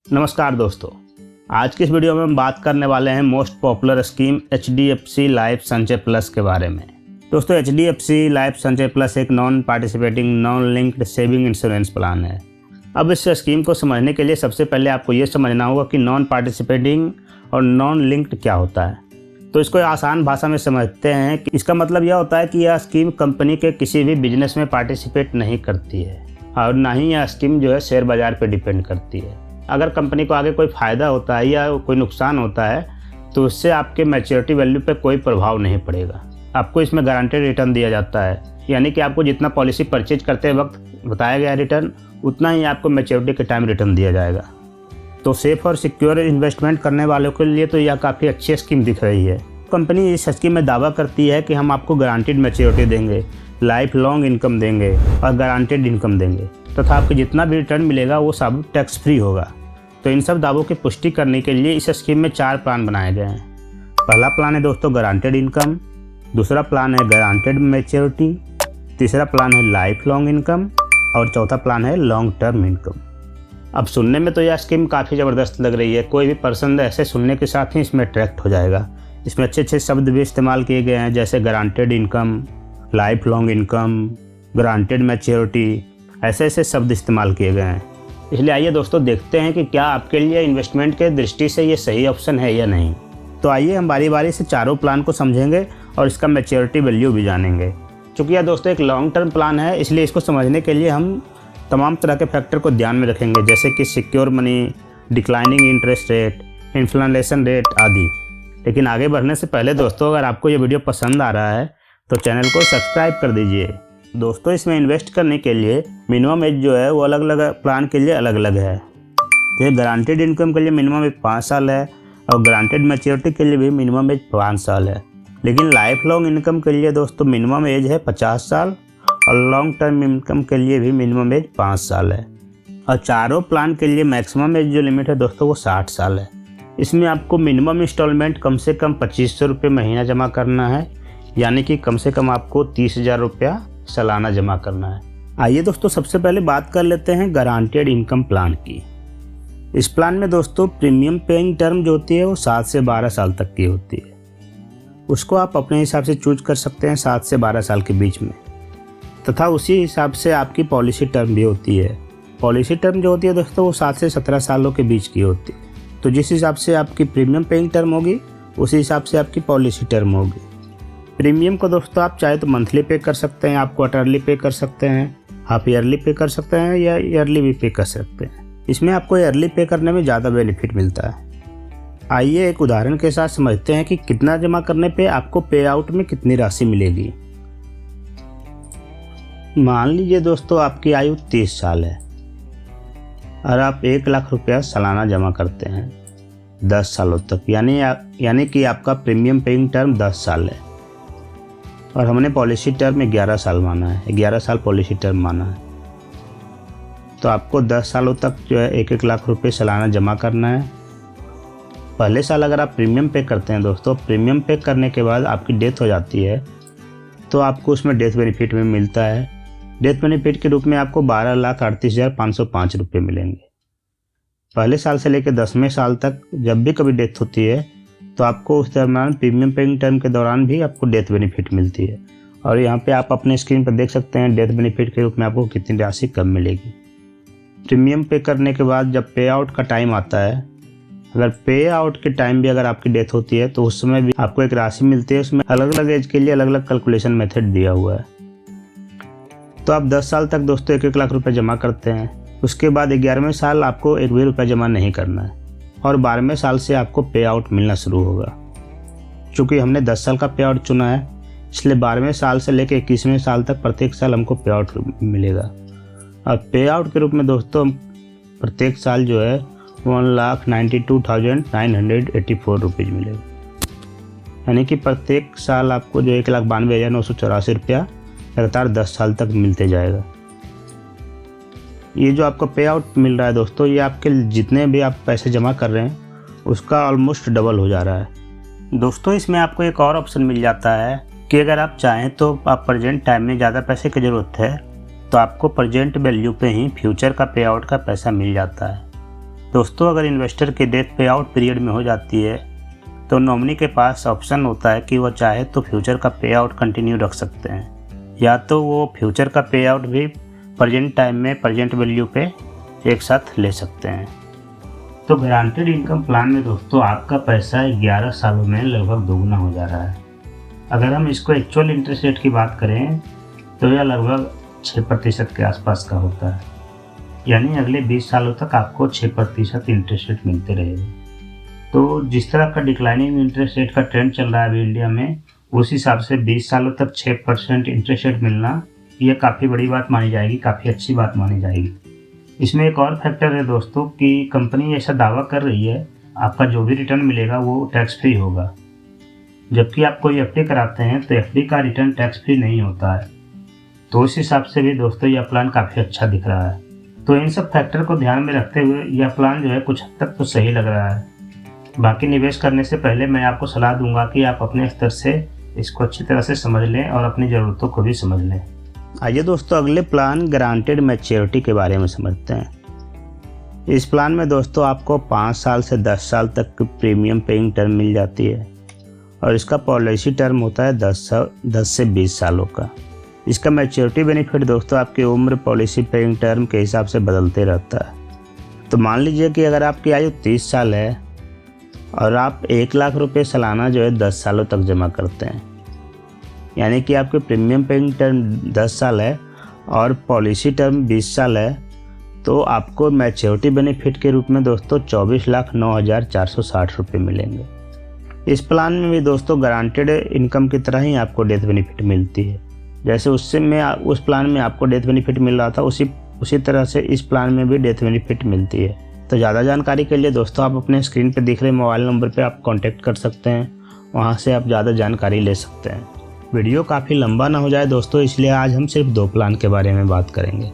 नमस्कार दोस्तों, आज की इस वीडियो में हम बात करने वाले हैं most popular scheme HDFC life संचय प्लस के बारे में। दोस्तों, HDFC लाइफ संचय प्लस एक non participating non linked saving insurance plan है। अब इस स्कीम को समझने के लिए सबसे पहले आपको ये समझना होगा कि नॉन पार्टिसिपेटिंग और नॉन लिंक्ड क्या होता है। तो इसको आसान भाषा में समझते हैं कि इसका मतलब यह होता है कि यह स्कीम कंपनी के किसी भी बिजनेस में पार्टिसिपेट नहीं करती है और ना ही यह स्कीम जो है शेयर बाजार पर डिपेंड करती है। अगर कंपनी को आगे कोई फ़ायदा होता है या कोई नुकसान होता है तो उससे आपके मैच्योरिटी वैल्यू पे कोई प्रभाव नहीं पड़ेगा। आपको इसमें गारंटेड रिटर्न दिया जाता है, यानी कि आपको जितना पॉलिसी परचेज करते वक्त बताया गया रिटर्न उतना ही आपको मैच्योरिटी के टाइम रिटर्न दिया जाएगा। तो सेफ और सिक्योर इन्वेस्टमेंट करने वालों के लिए तो यह काफ़ी अच्छी स्कीम दिख रही है। कंपनी इस स्कीम में दावा करती है कि हम आपको गारंटेड मैच्योरिटी देंगे, लाइफ लॉन्ग इनकम देंगे और गारंटेड इनकम देंगे तथा आपको जितना भी रिटर्न मिलेगा वो सब टैक्स फ्री होगा। तो इन सब दावों की पुष्टि करने के लिए इस स्कीम में 4 प्लान बनाए गए हैं। पहला प्लान है दोस्तों गारंटेड इनकम, दूसरा प्लान है गारंटेड मैच्योरिटी, तीसरा प्लान है लाइफ लॉन्ग इनकम और चौथा प्लान है लॉन्ग टर्म इनकम। अब सुनने में तो यह स्कीम काफ़ी ज़बरदस्त लग रही है। कोई भी पर्सन ऐसे सुनने के साथ ही इसमें अट्रैक्ट हो जाएगा। इसमें अच्छे अच्छे शब्द भी इस्तेमाल किए गए हैं, जैसे guaranteed income, life long income, guaranteed maturity, ऐसे ऐसे शब्द इस्तेमाल किए गए हैं। इसलिए आइए दोस्तों देखते हैं कि क्या आपके लिए इन्वेस्टमेंट के दृष्टि से ये सही ऑप्शन है या नहीं। तो आइए हम बारी बारी से चारों प्लान को समझेंगे और इसका मैच्योरिटी वैल्यू भी जानेंगे। चूँकि यह दोस्तों एक लॉन्ग टर्म प्लान है, इसलिए इसको समझने के लिए हम तमाम तरह के फैक्टर को ध्यान में रखेंगे, जैसे कि secure money, declining interest rate, inflation rate आदि। लेकिन आगे बढ़ने से पहले दोस्तों, अगर आपको ये वीडियो पसंद आ रहा है तो चैनल को सब्सक्राइब कर दीजिए। दोस्तों, इसमें इन्वेस्ट करने के लिए मिनिमम एज जो है वो अलग अलग प्लान के लिए अलग अलग है। जैसे गारंटेड इनकम के लिए मिनिमम एज 5 साल है और गारंटेड मैच्योरिटी के लिए भी मिनिमम एज 5 साल है। लेकिन लाइफ लॉन्ग इनकम के लिए दोस्तों मिनिमम एज है 50 साल और लॉन्ग टर्म इनकम के लिए भी मिनिमम एज 5 साल है। और चारों प्लान के लिए मैक्सिमम एज जो लिमिट है दोस्तों वो 60 साल है। इसमें आपको मिनिमम इंस्टॉलमेंट कम से कम 2500 रुपये महीना जमा करना है, यानी कि कम से कम आपको 30,000 रुपया सालाना जमा करना है। आइए दोस्तों सबसे पहले बात कर लेते हैं गारंटेड इनकम प्लान की। इस प्लान में दोस्तों प्रीमियम पेइंग टर्म जो होती है वो 7 से 12 साल तक की होती है। उसको आप अपने हिसाब से चूज कर सकते हैं 7 से 12 साल के बीच में, तथा उसी हिसाब से आपकी पॉलिसी टर्म भी होती है। पॉलिसी टर्म जो होती है दोस्तों वो 7 से 17 सालों के बीच की होती है। तो जिस हिसाब से आपकी प्रीमियम पेइंग टर्म होगी उसी हिसाब से आपकी पॉलिसी टर्म होगी। प्रीमियम को दोस्तों आप चाहे तो मंथली पे कर सकते हैं, आप क्वार्टरली पे कर सकते हैं, हाफ ईयरली पे कर सकते हैं या ईयरली भी पे कर सकते हैं। इसमें आपको ईयरली पे करने में ज़्यादा बेनिफिट मिलता है। आइए एक उदाहरण के साथ समझते हैं कि कितना जमा करने पे आपको पे आउट में कितनी राशि मिलेगी। मान लीजिए दोस्तों आपकी आयु 30 साल है और आप 1 लाख रुपया सालाना जमा करते हैं 10 सालों तक, यानी कि आपका प्रीमियम पेइंग टर्म 10 साल है और हमने पॉलिसी टर्म 11 साल माना है, 11 साल पॉलिसी टर्म माना है। तो आपको 10 सालों तक जो है 1-1 लाख रुपए सालाना जमा करना है। पहले साल अगर आप प्रीमियम पे करते हैं दोस्तों, प्रीमियम पे करने के बाद आपकी डेथ हो जाती है तो आपको उसमें डेथ बेनिफिट में मिलता है। डेथ बेनिफिट के रूप में आपको 12,38,505 रुपये मिलेंगे। पहले साल से लेकर 10वें साल तक जब भी कभी डेथ होती है तो आपको उस दरम्यान प्रीमियम पेइंग टर्म के दौरान भी आपको डेथ बेनिफिट मिलती है। और यहाँ पे आप अपने स्क्रीन पर देख सकते हैं डेथ बेनिफिट के रूप में आपको कितनी राशि कम मिलेगी। प्रीमियम पे करने के बाद जब पे आउट का टाइम आता है, अगर पे आउट के टाइम भी अगर आपकी डेथ होती है तो उस समय भी आपको एक राशि मिलती है। उसमें अलग अलग एज के लिए अलग अलग कैलकुलेशन मेथड दिया हुआ है। तो आप 10 साल तक दोस्तों 1-1 लाख रुपये जमा करते हैं। उसके बाद 11वें साल आपको 1 भी रुपया जमा नहीं करना है और 12वें साल से आपको पे आउट मिलना शुरू होगा। चूँकि हमने 10 साल का पे आउट चुना है, इसलिए 12वें साल से लेकर 21वें साल तक प्रत्येक साल हमको पे आउट मिलेगा। और पे आउट के रूप में दोस्तों प्रत्येक साल जो है 1,92,984 रुपीज़ मिलेगा। यानी कि प्रत्येक साल आपको जो 1,92,984 रुपया लगातार 10 साल तक मिलते जाएगा। ये जो आपको पे आउट मिल रहा है दोस्तों, ये आपके जितने भी आप पैसे जमा कर रहे हैं उसका ऑलमोस्ट डबल हो जा रहा है। दोस्तों, इसमें आपको एक और ऑप्शन मिल जाता है कि अगर आप चाहें तो आप प्रेजेंट टाइम में ज़्यादा पैसे की ज़रूरत है तो आपको प्रेजेंट वैल्यू पे ही फ्यूचर का पे आउट का पैसा मिल जाता है। दोस्तों अगर इन्वेस्टर की डेथ पे आउट पीरियड में हो जाती है तो नॉमिनी के पास ऑप्शन होता है कि वो चाहे तो फ्यूचर का पे आउट कंटिन्यू रख सकते हैं, या तो वो फ्यूचर का पे आउट भी प्रेजेंट टाइम में प्रेजेंट वैल्यू पे एक साथ ले सकते हैं। तो गारंटेड इनकम प्लान में दोस्तों आपका पैसा 11 सालों में लगभग दोगुना हो जा रहा है। अगर हम इसको एक्चुअल इंटरेस्ट रेट की बात करें तो यह लगभग 6% के आसपास का होता है, यानी अगले 20 सालों तक आपको 6% इंटरेस्ट रेट मिलते रहेगा। तो जिस तरह का डिक्लाइनिंग इंटरेस्ट रेट का ट्रेंड चल रहा है अभी इंडिया में, उस हिसाब से 20 सालों तक 6% इंटरेस्ट रेट मिलना यह काफ़ी बड़ी बात मानी जाएगी, काफ़ी अच्छी बात मानी जाएगी। इसमें एक और फैक्टर है दोस्तों कि कंपनी ऐसा दावा कर रही है आपका जो भी रिटर्न मिलेगा वो टैक्स फ्री होगा, जबकि आप कोई एफडी कराते हैं तो एफडी का रिटर्न टैक्स फ्री नहीं होता है। तो इस हिसाब से भी दोस्तों यह प्लान काफ़ी अच्छा दिख रहा है। तो इन सब फैक्टर को ध्यान में रखते हुए यह प्लान जो है कुछ हद तक तो सही लग रहा है। बाकी निवेश करने से पहले मैं आपको सलाह दूंगा कि आप अपने स्तर से इसको अच्छी तरह से समझ लें और अपनी ज़रूरतों को भी समझ लें। आइए दोस्तों अगले प्लान गारंटेड मैच्योरिटी के बारे में समझते हैं। इस प्लान में दोस्तों आपको 5 साल से 10 साल तक की प्रीमियम पेइंग टर्म मिल जाती है और इसका पॉलिसी टर्म होता है 10 से 20 सालों का। इसका मैच्योरिटी बेनिफिट दोस्तों आपकी उम्र पॉलिसी पेइंग टर्म के हिसाब से बदलते रहता है। तो मान लीजिए कि अगर आपकी आयु 30 साल है और आप 1 लाख रुपये सालाना जो है 10 सालों तक जमा करते हैं, यानी कि आपके प्रीमियम पेइंग टर्म 10 साल है और पॉलिसी टर्म 20 साल है, तो आपको मैच्योरिटी बेनिफिट के रूप में दोस्तों 24,09,460 रुपये मिलेंगे। इस प्लान में भी दोस्तों गारंटेड इनकम की तरह ही आपको डेथ बेनिफिट मिलती है। जैसे उस प्लान में आपको डेथ बेनिफिट मिल रहा था उसी तरह से इस प्लान में भी डेथ बेनिफिट मिलती है। तो ज़्यादा जानकारी के लिए दोस्तों आप अपने स्क्रीन पर दिख रहे मोबाइल नंबर पे आप कांटेक्ट कर सकते हैं, वहाँ से आप ज़्यादा जानकारी ले सकते हैं। वीडियो काफ़ी लंबा ना हो जाए दोस्तों, इसलिए आज हम सिर्फ 2 प्लान के बारे में बात करेंगे।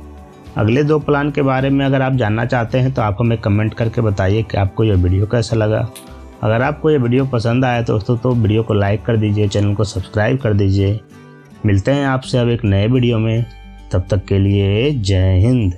अगले 2 प्लान के बारे में अगर आप जानना चाहते हैं तो आप हमें कमेंट करके बताइए कि आपको यह वीडियो कैसा लगा। अगर आपको ये वीडियो पसंद आया दोस्तों तो वीडियो को लाइक कर दीजिए, चैनल को सब्सक्राइब कर दीजिए। मिलते हैं आपसे अब एक नए वीडियो में, तब तक के लिए जय हिंद।